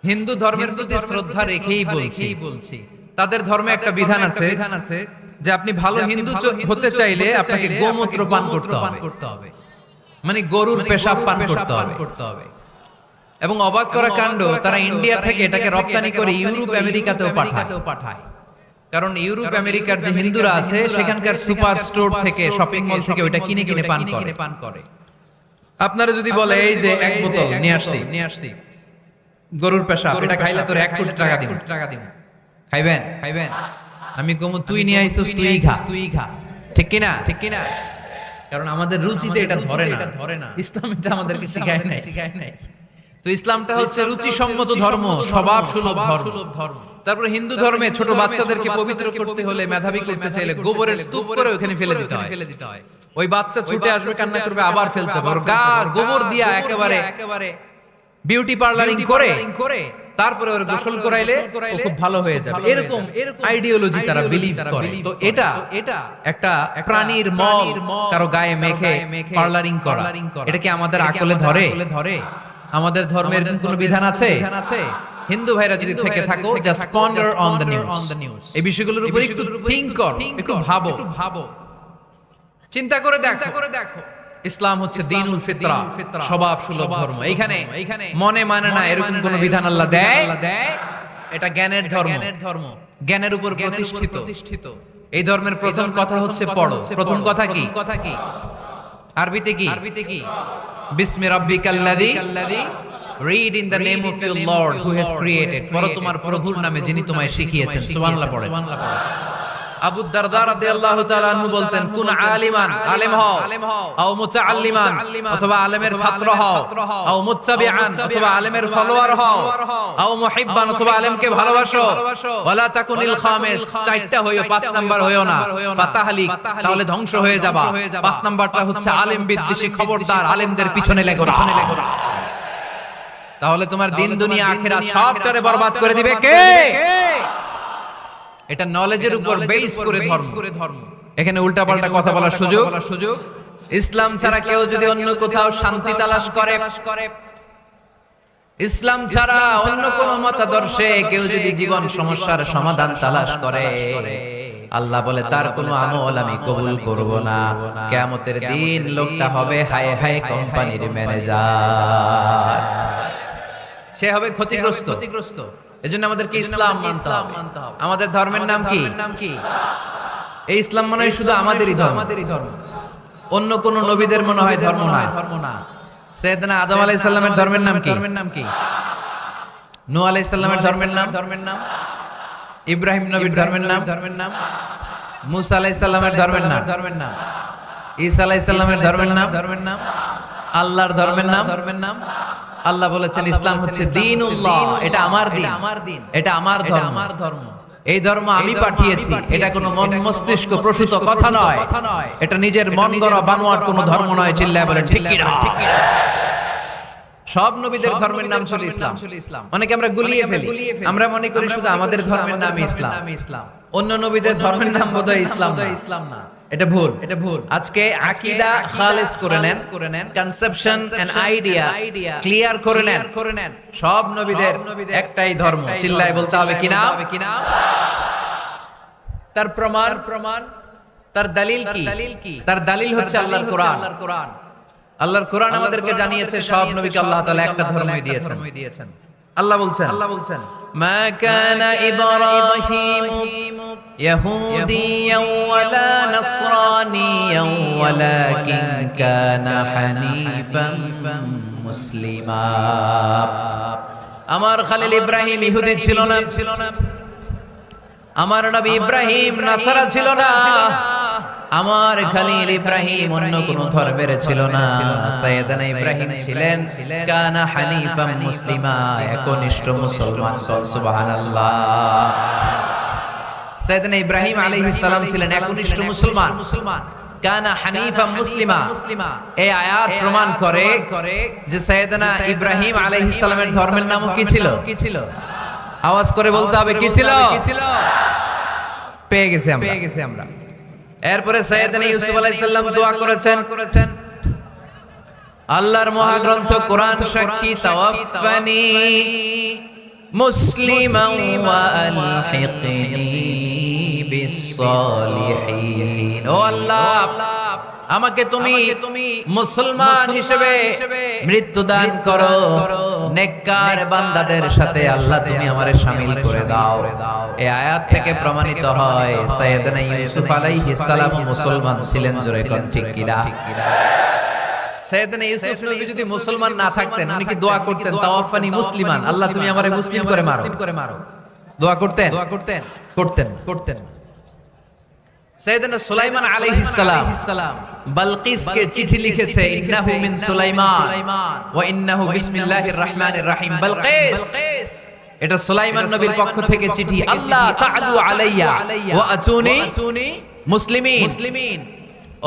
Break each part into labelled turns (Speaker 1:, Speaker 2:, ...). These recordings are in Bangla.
Speaker 1: হিন্দু ধর্মের প্রতি শ্রদ্ধা রেখেই বলছি তাদের ধর্মে একটা বিধান আছে যে আপনি ভালো হিন্দু হতে চাইলে আপনাকে গোমূত্র পান করতে হবে, মানে গরুর পেশাব পান করতে হবে। এবং অবাক করা কাণ্ড, তারা ইন্ডিয়া থেকে এটাকে রপ্তানি করে ইউরোপ আমেরিকাতেও পাঠায়। কারণ ইউরোপ আমেরিকার যে হিন্দুরা আছে সেখানকার সুপার স্টোর থেকে, শপিং মল থেকে ওইটা কিনে পান করে। আপনারা যদি বলে এই যে এক বোতল নিয়ে আসছি গরুর পেশাব, এটা খাইলে তোর 1 কোটি টাকা দিব, খাইবেন? আমি কমু তুই নিয়ে আইছিস, তুই খা, ঠিক কিনা? কারণ আমাদের রুচিতে এটা ধরে না। ইসলাম এটা আমাদেরকে শিখায় নাই। তো ইসলামটা হচ্ছে রুচিসম্মত ধর্ম, স্বভাব সুলভ ধর্ম। তারপর হিন্দু ধর্মে ছোট বাচ্চাদেরকে পবিত্র করতে হলে, মেধাবী করতে চাইলে গোবরের স্তূপ করে ওখানে ফেলে দিতে হয়। ওই বাচ্চা ছুটে আসবে, কান্না করবে, আবার ফেলতে হবে। গা গোবর দিয়া একেবারে বিউটি পার্লারিং করে তারপরে ওর গোসল করাইলে ও খুব ভালো হয়ে যাবে। এরকম আইডিওলজি তারা বিলিভ করে। তো এটা একটা প্রাণীর মল কারো গায়ে মেখে পার্লারিং করা, এটা কি আমাদের আকলে ধরে? আমাদের ধর্মের কোনো বিধান আছে? হিন্দু ভাইরা যদি থেকে থাকো, just ponder on the news. এই বিষয়গুলোর উপর একটু থিংক করো, একটু ভাবো, চিন্তা করে দেখো। ইসলাম হচ্ছে দ্বীনুল ফিতরা, স্বভাব সুলভ ধর্ম। এইখানে মনে মানে না এরকম কোন বিধান আল্লাহ দেয়। এটা জ্ঞানের ধর্ম, জ্ঞানের উপর প্রতিষ্ঠিত। এই ধর্মের প্রথম কথা হচ্ছে পড়ো। প্রথম কথা কি? আরবিতে কি? বিসমি রাব্বিকাল্লাযী, read in the name of your Lord who has created। পড়ো তোমার প্রভুর নামে যিনি তোমায় শিখিয়েছেন। সুবহানাল্লাহ পড়ে। আবু দারদা রাদিয়াল্লাহু তাআলা আনহু বলতেন, কুন আলিমান, আলেম হও, আও মুতাআল্লিমান, অথবা আলেমের ছাত্র হও, আও মুত্তাবিআন, অথবা আলেমের ফলোয়ার হও, আও মুহিব্বান, অথবা আলেমকে ভালোবাসো, ওয়ালা তাকুনিল খামিস, চারটা হইও, 5 নাম্বার হইও না, ফাতাহলিক, তাহলে ধ্বংস হয়ে যাবা। 5 নাম্বারটা হচ্ছে আলেম বিদ্বেষী, খবরদার আলেমদের পিছনে লেগো না, তাহলে তোমার দিন দুনিয়া আখিরাত সবটারে বরবাদ করে দিবে কে? এটা নলেজের উপর বেস করে ধর্ম। এখানে উল্টাপাল্টা কথা বলার সুযোগ। ইসলাম ছাড়া কেউ যদি অন্য কোথাও শান্তি তালাশ করে, ইসলাম ছাড়া অন্য কোন মতাদর্শে কেউ যদি জীবন সমস্যার সমাধান তালাশ করে, আল্লাহ বলে তার কোনো আমল আমি কবুল করব না। কিয়ামতের দিন লোকটা হবে হায় হায় কোম্পানির ম্যানেজার, সে হবে ক্ষতিগ্রস্ত। এজন্য আমাদেরকে ইসলাম মানতে হবে। আমাদের ধর্মের নাম কি? এই ইসলাম মনে হয় শুধু আমাদেরই ধর্ম, অন্য কোন নবীদের মনে হয় ধর্ম না। সাইয়েদনা আদম আলাইহিস সালামের ধর্মের নাম কি? নূহ আলাইহিস সালামের ধর্মের নাম, ইব্রাহিম নবীর ধর্মের নাম, মুসা আলাইহিস সালামের ধর্মের নাম, ঈসা আলাইহিস সালামের ধর্মের নাম, আল্লাহর ধর্মের নাম। আল্লাহ বলেছেন ইসলাম হচ্ছে দ্বীনুল্লাহ, এটা আমার দিন, এটা আমার ধর্ম। এই ধর্ম আমি পাঠিয়েছি। এটা কোনো মন মস্তিষ্ক প্রসূত কথা নয়, এটা নিজের মন গড়া বানোয়াট কোনো ধর্ম নয়। চিল্লায় বলেন ঠিক কি না? সব নবীদের ধর্মের নাম ছিল ইসলাম। অনেকে আমরা গুলিয়ে ফেলি, আমরা মনে করি শুধু আমাদের ধর্মের নাম ইসলাম, অন্য নবীদের ধর্মের নাম বোধহয় ইসলাম না। এটা ভুল। আজকে আকীদা খালিস করে নেন, কনসেপশন এন্ড আইডিয়া ক্লিয়ার করে নেন। সব নবীদের একটাই ধর্ম। চিল্লায় বলতে হবে কি না? তার প্রমাণ, তার দলিল কি? তার দলিল হচ্ছে আল্লাহর কোরআন। আল্লাহর কোরআন আমাদেরকে জানিয়েছে সব নবীকে আল্লাহ তাআলা একটা ধর্মই দিয়েছেন। আল্লাহ বলছেন মা কানা ইব্রাহিম ইয়াহুদিয়ান ওয়ালা নাসরানিয়ান ওয়ালাকিন কানা হানিফান মুসলিমা। আমার খলিল ইব্রাহিম ইহুদি ছিল না, আমার নবী ইব্রাহিম নাসারা ছিল না, আমার খলিল ইব্রাহিম অন্য কোন ধর্মের ছিল না। সাইয়েদনা ইব্রাহিম ছিলেন কানা হানিফাম মুসলিমা, একনিষ্ঠ মুসলমান। সুবহানাল্লাহ। সাইয়েদনা ইব্রাহিম আলাইহিস সালাম ছিলেন একনিষ্ঠ মুসলমান। কানা হানিফাম মুসলিমা, এই আয়াত প্রমাণ করে যে সাইয়েদনা ইব্রাহিম আলাইহিস সালামের ধর্মের নাম কি ছিল? আওয়াজ করে বলতে হবে কি ছিল? পেয়ে গেছি আমরা। এরপরে সাইয়েদনা ইউসুফ আলাইহিস সালাম দোয়া করেছেন, আল্লাহর মহাগ্রন্থ কোরআন সাক্ষী, তাওয়াফানি মুসলিমা ওয়া আলহিকনি বিসসালিহিন। ও আল্লাহ, আমাকে তুমি মুসলমান হিসেবে মৃত্যু দান করো, নেককার বান্দাদের সাথে আল্লাহ তুমি আমারে শামিল করে দাও। এই আয়াত থেকে প্রমাণিত হয় সাইয়েদনা ইউসুফ আলাইহিস সালাম মুসলমান ছিলেন। জোরে কোন ঠিক কিনা? সাইয়েদনা ইউসুফ নবী যদি মুসলমান না থাকতেন, উনি কি দোয়া করতেন তাওয়াফানি মুসলিমান, আল্লাহ তুমি আমারে মুসলিম করে মারো? দোয়া করতেন? করতেন। সাইয়েদনা সুলাইমান আলাইহিস সালাম বালকিসকে চিঠি লিখেছে, ইন্নাহু মিন সুলাইমান ওয়া ইন্নাহু বিসমিল্লাহির রহমানির রহিম। বালকিস, এটা সুলাইমান নবীর পক্ষ থেকে চিঠি। আল্লাহ তাআলু আলাইয়া ওয়া আতুনি মুসলিমিন।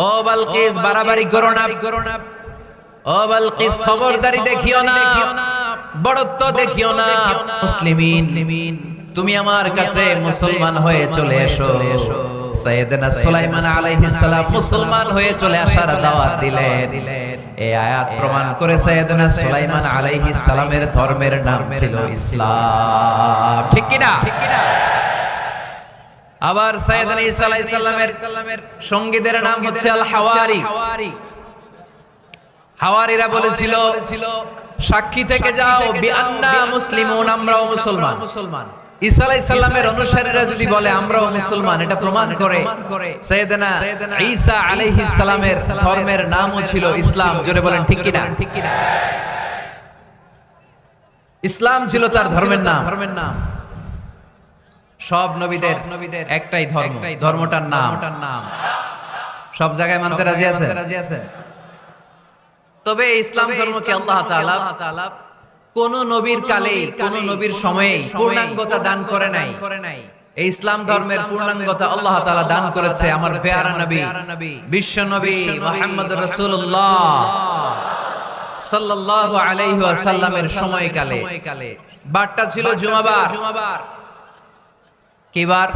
Speaker 1: ও বালকিস, বাড়াবাড়ি করো না। ও বালকিস, খবরদারি দেখিও না, বড়ত্ব দেখিও না। মুসলিমিন, তুমি আমার কাছে মুসলমান হয়ে চলে এসো। সাইয়েদনা সুলাইমান আলাইহিস সালাম মুসলমান হয়ে চলে আসার দাওয়াত দিলেন। এই আয়াত প্রমাণ করে সাইয়েদনা সুলাইমান আলাইহিস সালামের ধর্মের নাম ছিল ইসলাম। ঠিক কি না? আবার সাইয়েদনা ঈসা আলাইহিস সালামের সঙ্গীদের নাম হচ্ছে আল হাওয়ারি। হাওয়ারিরা বলেছিল, সাক্ষী থেকে যাও বিআন্না মুসলিমুন, আমরাও মুসলমান। ঈসা আলাইহিস সালামের অনুসারীরা যদি বলে আমরাও মুসলমান, এটা প্রমাণ করে সাইয়েদনা ঈসা আলাইহিস সালামের ধর্মের নামও ছিল ইসলাম। জোরে বলেন ঠিক কি না? ইসলাম ছিল তার ধর্মের নাম। সব নবীদের একটাই ধর্ম, ধর্মটার নাম। সব জায়গায় মানতে রাজি আছেন? তবে ইসলাম ধর্মকে আল্লাহ তাআলা কোন নবীর কালে, কোন নবীর সময়ে পূর্ণাঙ্গতা দান করে নাই। এই ইসলাম ধর্মের পূর্ণাঙ্গতা আল্লাহ তাআলা দান করেছে আমার প্যারা নবী, বিশ্ব নবী মুহাম্মদ রাসূলুল্লাহ সাল্লাল্লাহু আলাইহি ওয়াসাল্লামের সময়কালে। বারটা ছিল জুমাবার। কিবার?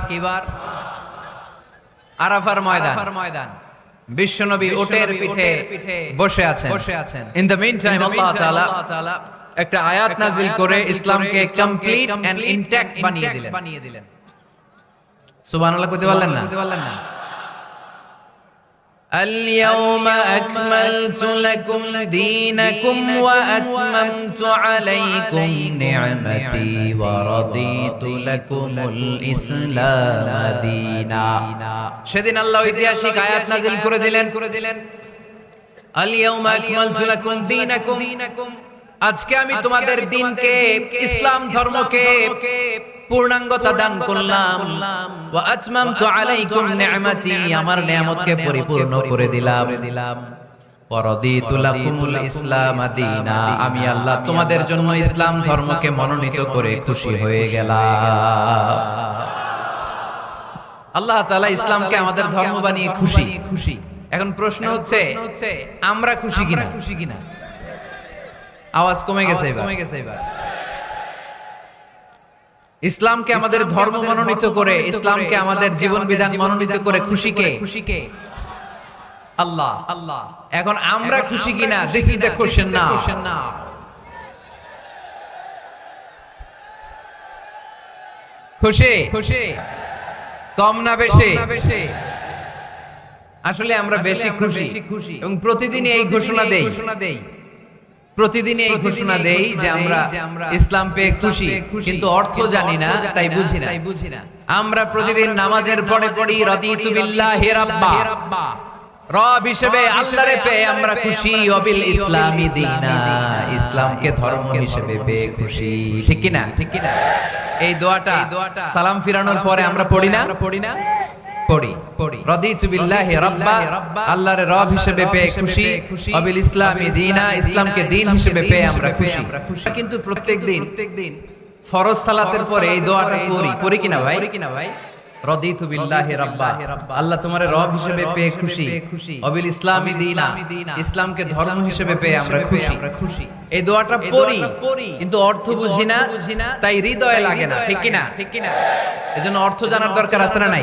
Speaker 1: আরাফার ময়দান। বিশ্ব নবী উটের পিঠে বসে আছেন। ইন দ্য মিন টাইম আল্লাহ তাআলা একটা আয়াত নাযিল করে ইসলামকে কমপ্লিট এন্ড ইনট্যাক্ট বানিয়ে দিলেন। সুবহানাল্লাহ কইতে পারলেন না? اليوم أكملت لكم دينكم وأتممت عليكم نعمتي ورضيت لكم الإسلام دينا। সেদিন আল্লাহ ঐতিহাসিক আয়াত নাযিল করে দিলেন, اليوم أكملت لكم دينكم, আজকে আমি তোমাদের দ্বীনকে, ইসলাম ধর্মকে পূর্ণাঙ্গতা দান করলাম। ওয়া আতমামতু আলাইকুম নি'মাতি, আমার নিয়ামতকে পরিপূর্ণ করে দিলাম। ওয়া রাদিতু লাকুমুল ইসলাম দীনা, আমি আল্লাহ তোমাদের জন্য ইসলাম ধর্মকে মনোনীত করে খুশি হয়ে গেলাম। আল্লাহ তাআলা ইসলামকে আমাদের ধর্ম বানিয়ে খুশি। এখন প্রশ্ন হচ্ছে আমরা খুশি কিনা? আওয়াজ কমে গেছে এবার। ইসলামকে আমাদের ধর্ম মনোনীত করে, ইসলামকে আমাদের জীবন বিধান মনোনীত করে খুশি কে? আল্লাহ। এখন আমরা খুশি কিনা? দিস ইজ দ্য কোশ্চেন নাও। খুশি কম না বেশি? আসলে আমরা বেশি খুশি এবং প্রতিদিন এই ঘোষণা দেই যে আমরা ইসলাম পেয়ে খুশি, কিন্তু অর্থ জানি না, তাই বুঝি না। আমরা প্রতিদিন নামাজের পরে পড়ি রাদিতু বিল্লাহি রাব্বা, রব হিসেবে আল্লাহরে পেয়ে আমরা খুশি। ওয়াবিল ইসলামি দীনা, ইসলামকে ধর্ম হিসেবে পেয়ে খুশি। ঠিক কি না? এই দোয়াটা সালাম ফিরানোর পরে আমরা পড়ি না? পড়ি। রাদিতু বিল্লাহি রাব্বা, আল্লাহর রব হিসেবে পেয়ে খুশি। ওয়াবিল ইসলামি দীনা, ইসলামকে দ্বীন হিসেবে পেয়ে আমরা খুশি। কিন্তু প্রত্যেকদিন ফরজ সালাতের পরে এই দোয়াটা পড়ি কিনা ভাই? রাদিতু বিল্লাহি রাব্বা, আল্লাহ তোমার রব হিসেবে পেয়ে খুশি। ওয়াবিল ইসলামি দীনা, ইসলামকে ধর্ম হিসেবে পেয়ে আমরা খুশি। এই দোয়াটা পড়ি, কিন্তু অর্থ বুঝি না, তাই হৃদয়ে লাগে না। ঠিক কিনা? এজন্য অর্থ জানার দরকার আছে না নাই?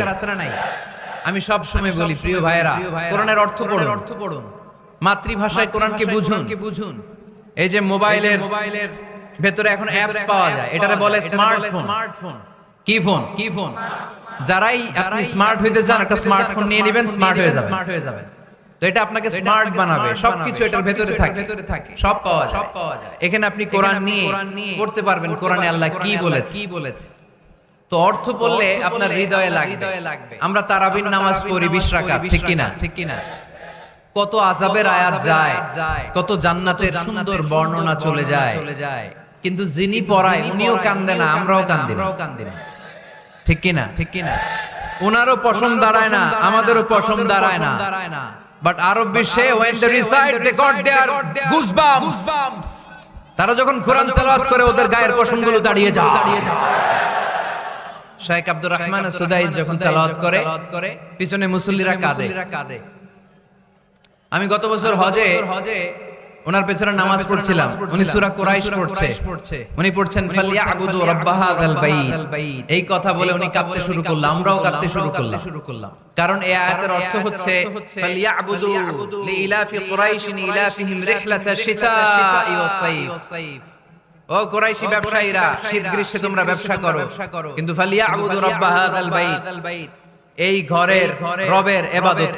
Speaker 1: আমি সব সময় বলি, প্রিয় ভাইয়েরা, কোরআনের অর্থ পড়ুন, মাতৃভাষায় কোরআনকে বুঝুন। এই যে মোবাইলের ভেতরে এখন অ্যাপস পাওয়া যায়, এটারে বলে স্মার্টফোন। কি ফোন? যারাই আপনি স্মার্ট হইতে চান একটা স্মার্টফোন নিয়ে নেবেন, স্মার্ট হয়ে যাবেন। তো এটা আপনাকে স্মার্ট বানাবে, সবকিছু এটার ভেতরে থাকে, সব পাওয়া যায়। এখানে আপনি কোরআন নিয়ে পড়তে পারবেন, কোরআনে আল্লাহ কি বলেছে। তো অর্থ পড়লে আপনার হৃদয়ে লাগবে। আমরা তারাবির নামাজ পড়ি 20 রাকাত, ঠিক কিনা? কত আযাবের আয়াত যায়, কত জান্নাতের সুন্দর বর্ণনা চলে যায়, কিন্তু যিনি পড়ায় উনিও কান্দে না, আমরাও কান্দি না, ঠিক কিনা? ওনারও পশম দাঁড়ায় না, আমাদেরও পশম দাঁড়ায় না। বাট আরব বিশ্বে when they recite they got their goosebumps, তারা যখন কোরআন তেলাওয়াত করে ওদের গায়ের পশমগুলো দাঁড়িয়ে যায়। শাইখ আব্দুর রহমান সুদাইস যখন তেলাওয়াত করে পিছনে মুসল্লিরা কাঁদে। আমি গত বছর হজে ওনার পেছনে নামাজ পড়ছিলাম, উনি সূরা কুরাইশ পড়ছে, উনি পড়ছেন ফালিয়াবুদু রাব্ব হাযাল বাইত, এই কথা বলে উনি কাঁদতে শুরু করলেন, আমরাও কাঁদতে শুরু করলাম। কারণ এই আয়াতের অর্থ হচ্ছে ফালিয়াবুদু লিইলাফি কুরাইশিন ইলাফিহিম রিহলাতাশ শিতাই ওয়াস সাইফ। ও কুরাইশি ব্যবসায়ীরা, শীত গ্রীষ্মে তোমরা ব্যবসা করো, কিন্তু ফালিয়াবুদু রাব্ব হাযাল বাইত, এই ঘরের রবের ইবাদত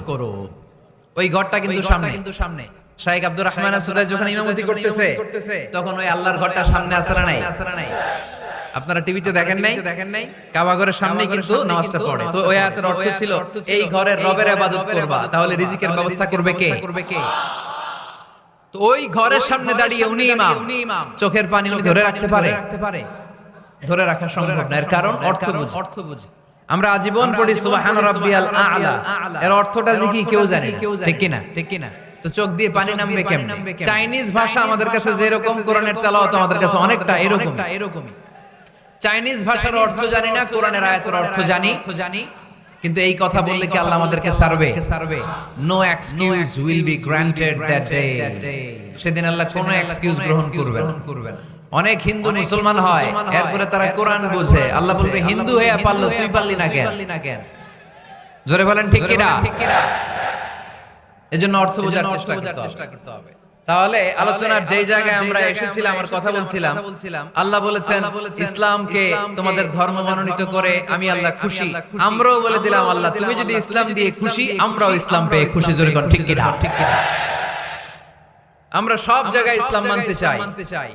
Speaker 1: করো। ওই ঘরটা কিন্তু সামনে। শাইখ আব্দুর রহমান সুদাইস যখন ইমামতি করতেছে তখন ওই আল্লাহর ঘরটা সামনে আছে না নাই? আপনারা টিভিতে দেখেন নাই? কাবা ঘরের সামনে কিন্তু নামাজটা পড়ে। তো ওই আয়াতের অর্থ ছিল এই ঘরের রবের ইবাদত করবা, তাহলে রিজিকের ব্যবস্থা করবে কে? তো ওই ঘরের সামনে দাঁড়িয়ে উনি ইমাম, চোখের পানি উনি ধরে রাখতে পারে? ধরে রাখা সম্ভব না। এর কারণ অর্থ বুঝে। আমরা আজীবন পড়ি সুবহান রাব্বিয়াল আ'লা, এর অর্থটা কি কেউ জানে না, ঠিক কিনা? তো চোখ দিয়ে পানি নামবে কেমনে? চাইনিজ ভাষা আমাদের কাছে যেরকম, কোরআনের তেলাওয়াত আমাদের কাছে অনেকটা এরকমই। চাইনিজ ভাষার অর্থ জানি না, কোরআনের আয়াতের অর্থ জানি, কিন্তু এই কথা বললে কি আল্লাহ আমাদেরকে সারবে? No excuse will be granted that day. সেদিন আল্লাহ কোনো এক্সকিউজ গ্রহণ করবেন। অনেক হিন্দু মুসলমান হয়, এরপরে তারা কোরআন বুঝে, আল্লাহ বলবে হিন্দু হয়ে পারলো, তুই পারলি না কেন? জোরে বলেন ঠিক কিনা? এজন্য অর্থ বোঝার চেষ্টা করতে হবে। তাহলে আলোচনার যেই জায়গায় আমরা এসেছিলাম, আমার কথা বলছিলাম, আল্লাহ বলেছেন ইসলামকে তোমাদের ধর্ম মনোনীত করে আমি আল্লাহ খুশি। আমরাও বলে দিলাম আল্লাহ তুমি যদি ইসলাম দিয়ে খুশি, আমরাও ইসলাম পেয়ে খুশি। জোরে কোন ঠিক কিনা? আমরা সব জায়গায় ইসলাম মানতে চাই।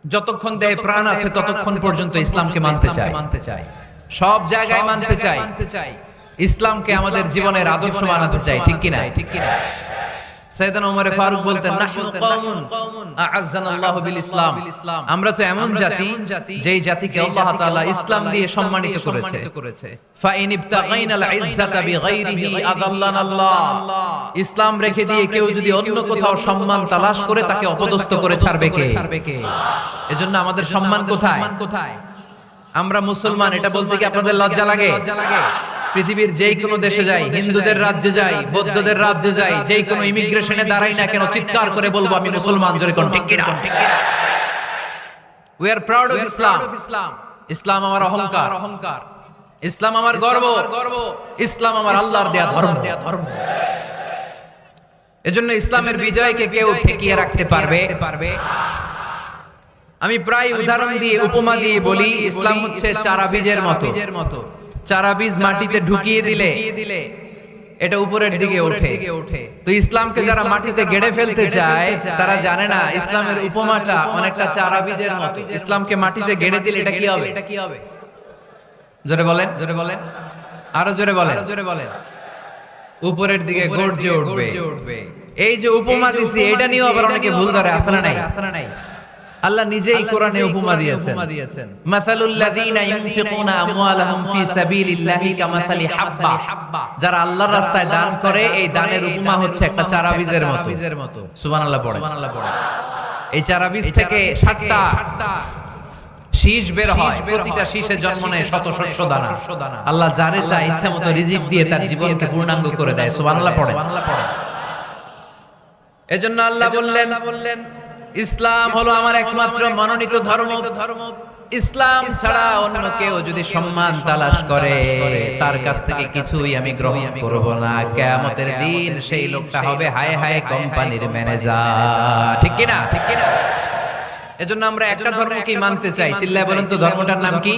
Speaker 1: যতক্ষণ দেহে প্রাণ আছে ততক্ষণ পর্যন্ত ইসলামকে মানতে চাই। সব জায়গায় মানতে চাই। ইসলামকে আমাদের জীবনের আদর্শ বানাতে চাই, ঠিক কিনা? সাইয়েদনা ওমর ফারুক বলতেন নাহনু কওমুন আ'আজ্জানাল্লাহু বিল ইসলাম, আমরা তো এমন জাতি যেই জাতিকে আল্লাহ তাআলা ইসলাম দিয়ে সম্মানিত করেছে। ফা ইন ইবতাগাইনাল ইজ্জাতা বিগাইরিহি আযাল্লানাল্লাহ, ইসলাম রেখে দিয়ে কেউ যদি অন্য কোথাও সম্মান তালাশ করে তাকে অপদস্থ করে ছাড়বে কে? এজন্য আমাদের সম্মান কোথায়? আমরা মুসলমান, এটা বলতে কি আপনাদের লজ্জা লাগে? পৃথিবীর যেই কোনো দেশে যাই, হিন্দুদের রাজ্যে যাই, বৌদ্ধদের রাজ্যে যাই, যেই কোনো ইমিগ্রেশনে দাঁড়াই না কেন, চিৎকার করে বলবো আমি মুসলমান। জোরে কোন ঠিক কিনা? We are proud of Islam. ইসলাম আমার অহংকার, ইসলাম আমার গর্ব, ইসলাম আমার আল্লাহর দেয়া ধর্ম। এজন্য ইসলামের বিজয়কে কেউ ঠেকিয়ে রাখতে পারবে? আমি প্রায় উদাহরণ দিয়ে, উপমা দিয়ে বলি, ইসলাম হচ্ছে চারা বীজের মতো। চারা বীজ মাটিতে ঢুকিয়ে দিলে এটা উপরের দিকে ওঠে। তো ইসলামকে যারা মাটিতে গেড়ে ফেলতে চায় তারা জানে না ইসলামের উপমাটা অনেকটা চারা বীজের মতো। ইসলামকে মাটিতে গেড়ে দিলে এটা কি হবে? জোরে বলেন, আরো জোরে বলেন। উপরের দিকে গর্জে উঠবে। এই যে উপমা দিছি, এটা নিয়েও আবার অনেকে ভুল ধরে, আছে না নাই? আল্লাহ নিজেই কোরআনে উপমা দিয়েছেন। মাসালুল লাযিনা ইউনফিকুনা আমওয়ালাহুম ফি সাবিলিল্লাহি কামাসালি হাব্বা, যারা আল্লাহর রাস্তায় দান করে এই দানের উপমা হচ্ছে একটা চারা বীজের মতো। সুবহানাল্লাহ পড়ে। এই চারা বীজ থেকে 7টা শীষ বের হয়, প্রতিটা শীষে জন্ম নেয় শত শস্য দানা। আল্লাহ যারে চায় ইচ্ছা মতো রিজিক দিয়ে তার জীবনকে পূর্ণাঙ্গ করে দেয়। সুবহানাল্লাহ পড়ে। এজন্য আল্লাহ বললেন ইসলাম হলো আমার একমাত্র মনোনীত ধর্ম। ইসলাম ছাড়া অন্য কেউ যদি সম্মান তালাশ করে তার কাছ থেকে কিছুই আমি গ্রহণ করব না। কিয়ামতের দিন সেই লোকটা হবে হায় হায় কোম্পানির ম্যানেজার। ঠিক কিনা? এজন্য আমরা একটা ধর্মকেই মানতে চাই। চিল্লায় বলেন তো ধর্মটার নাম কি?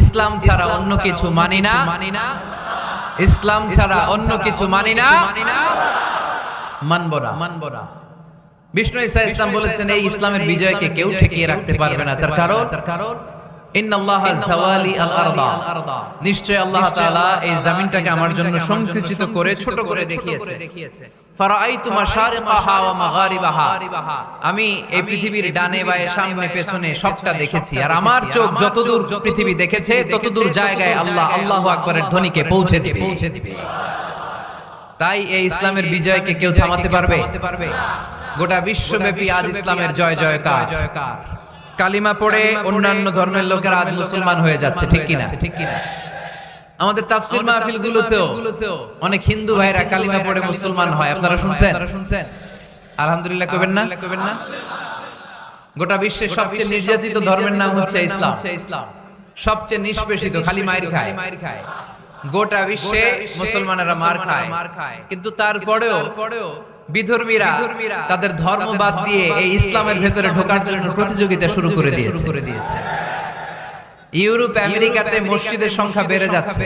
Speaker 1: ইসলাম ছাড়া অন্য কিছু মানি না, ইসলাম ছাড়া অন্য কিছু মানি না, মানব না। বিষ্ণু ঈসা ইসলাম বলেছেন এই ইসলামের বিজয়কে কেউ ঠেকিয়ে রাখতে পারবে না। তার কারণ ইন্নাল্লাহা যাওয়ালি আল আরদা, নিশ্চয় আল্লাহ তাআলা এই জমিনটাকে আমার জন্য সংকুচিত করে ছোট করে দেখিয়েছে। ফারাআইতু মাশারিকাহা ওয়া মাগারিবাহা, আমি এই পৃথিবীর ডানে বায়ে সামনে পেছনে সবটা দেখেছি, আর আমার চোখ যতদূর পৃথিবী দেখেছে ততদূর জায়গায় আল্লাহ আল্লাহু আকবারের ধ্বনিকে পৌঁছে দিবে। তাই এই ইসলামের বিজয়কে কেউ থামাতে পারবে? গোটা বিশ্বব্যাপী আজ ইসলামের জয় জয়কার। কালিমা পড়ে অন্যান্য ধর্মের লোকেরা আজ মুসলমান হয়ে যাচ্ছে, ঠিক কিনা? আমাদের তাফসীর মাহফিলগুলোতেও অনেক হিন্দু ভাইরা কালিমা পড়ে মুসলমান হয়। আপনারা শুনছেন? আলহামদুলিল্লাহ কইবেন না? গোটা বিশ্বের সবচেয়ে নির্যাতিত ধর্মের নাম হচ্ছে ইসলাম। সবচেয়ে নিষ্পেষিত, খালি মাইর খায়। গোটা বিশ্বে মুসলমানেরা মার খায়, কিন্তু তারপরেও বিধর্মীরা তাদের ধর্ম বাদ দিয়ে এই ইসলামের ভেতরে ঢোকার জন্য প্রতিযোগিতা শুরু করে দিয়েছে। ইউরোপ আমেরিকাতে মসজিদের সংখ্যা বেড়ে যাচ্ছে।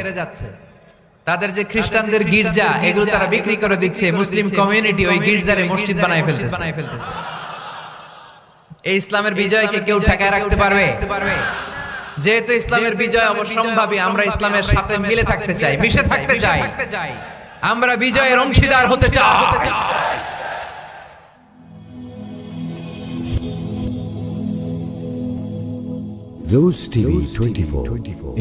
Speaker 1: তাদের যে খ্রিস্টানদের গির্জা, এগুলো তারা বিক্রি করে দিচ্ছে। মুসলিম কমিউনিটি ওই গির্জারে মসজিদ বানায় ফেলতেছে। এই ইসলামের বিজয়কে কেউ ঠেকায় রাখতে পারবে? যেহেতু ইসলামের বিজয় অবশ্যম্ভাবী, আমরা ইসলামের সাথে মিলে থাকতে চাই, মিশে থাকতে চাই, আমরা বিজয়ের অংশীদার হতে চাই।
Speaker 2: Rose TV 24.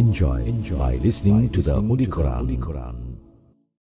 Speaker 2: Enjoy by listening to the Holy Quran.